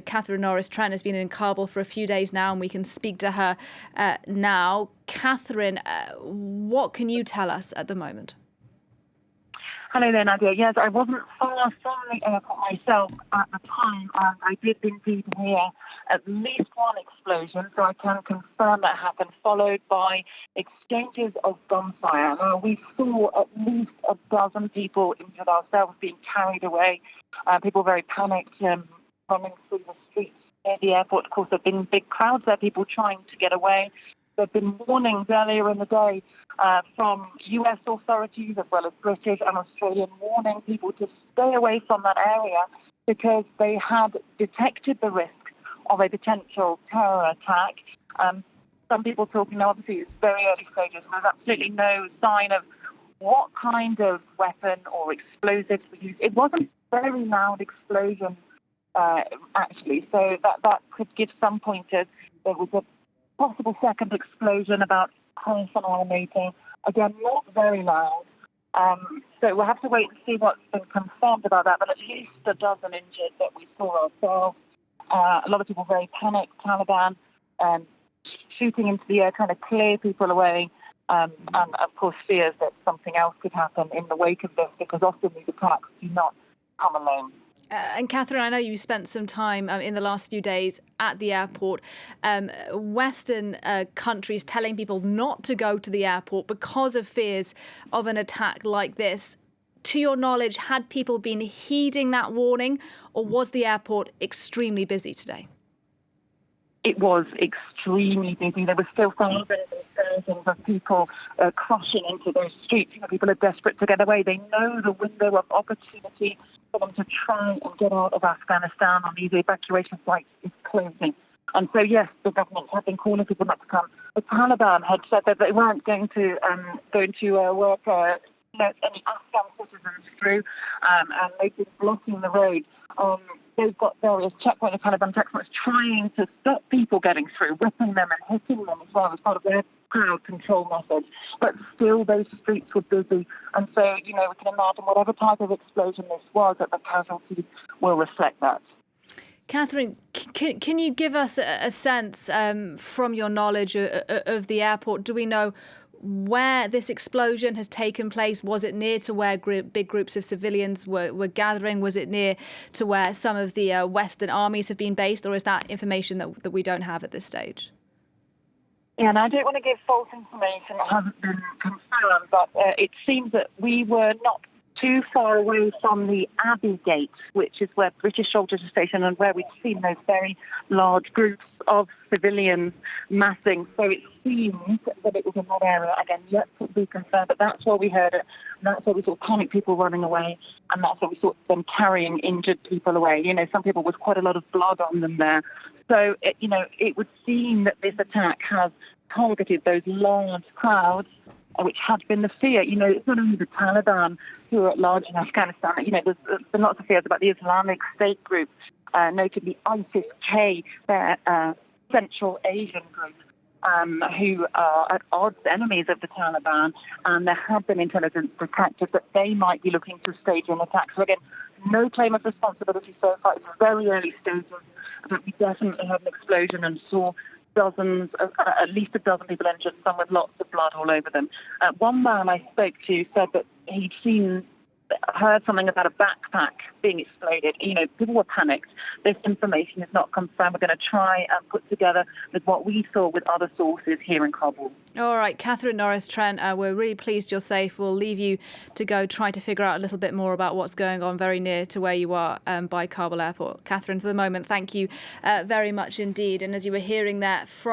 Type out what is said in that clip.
Catherine Norris-Trent has been in Kabul for a few days now, and we can speak to her now. Catherine, what can you tell us at the moment? Hello there, Nadia. Yes, I wasn't far from the airport myself at the time. I did indeed hear at least one explosion, so I can confirm that happened, followed by exchanges of gunfire. Now, we saw at least a dozen people injured ourselves being carried away, people very panicked, running through the streets near the airport. Of course, there have been big crowds there, people trying to get away. There have been warnings earlier in the day from US authorities as well as British and Australian warning people to stay away from that area because they had detected the risk of a potential terror attack. Some people talking now, obviously it's very early stages, and there's absolutely no sign of what kind of weapon or explosives were used. It wasn't a very loud explosion, actually, so that could give some pointers. There was a possible second explosion about half an hour later. Again, not very loud. So we'll have to wait and see what's been confirmed about that, but at least a dozen injured that we saw ourselves. A lot of people very panicked, Taliban, shooting into the air, trying to clear people away, and of course fears that something else could happen in the wake of this, because often these attacks do not come alone. And Catherine, I know you spent some time in the last few days at the airport. Western countries telling people not to go to the airport because of fears of an attack like this. To your knowledge, had people been heeding that warning, or was the airport extremely busy today? It was extremely busy. There were still thousands and thousands of people crushing into those streets. People are desperate to get away. They know the window of opportunity for them to try and get out of Afghanistan on these evacuation flights is closing. And so, yes, the government have been calling people not to come. The Taliban had said that they weren't going to work let any Afghan citizens through, and they've been blocking the road. They've got various checkpoints, the Taliban checkpoints, trying to stop people getting through, whipping them and hitting them as well as part of their crowd control methods. But still, those streets were busy. And so, we can imagine whatever type of explosion this was, that the casualties will reflect that. Catherine, can you give us a sense from your knowledge of the airport? Do we know where this explosion has taken place? Was it near to where big groups of civilians were gathering? Was it near to where some of the Western armies have been based? Or is that information that we don't have at this stage? Yeah, and I don't want to give false information that hasn't been confirmed, but it seems that we were not too far away from the Abbey Gate, which is where British soldiers are stationed and where we've seen those very large groups of civilians massing. So it seems that it was in that area, again, yet to be confirmed, but that's where we heard it. And that's where we saw panicked people running away, and that's where we saw them carrying injured people away. Some people with quite a lot of blood on them there. So, it would seem that this attack has targeted those large crowds, which had been the fear. It's not only the Taliban who are at large in Afghanistan. There's been lots of fears about the Islamic State group, notably ISIS-K, their Central Asian group, who are at odds enemies of the Taliban, and there have been intelligence detected that they might be looking to stage an attack. So again, no claim of responsibility so far. It's very early stages, but we definitely had an explosion and saw at least a dozen people injured, some with lots of blood all over them. One man I spoke to said that he'd heard something about a backpack being exploded. People were panicked. This information is not confirmed. We're going to try and put together with what we saw with other sources here in Kabul. All right, Catherine Norris-Trent, we're really pleased you're safe. We'll leave you to go try to figure out a little bit more about what's going on very near to where you are by Kabul airport. Catherine, for the moment, thank you very much indeed. And as you were hearing there from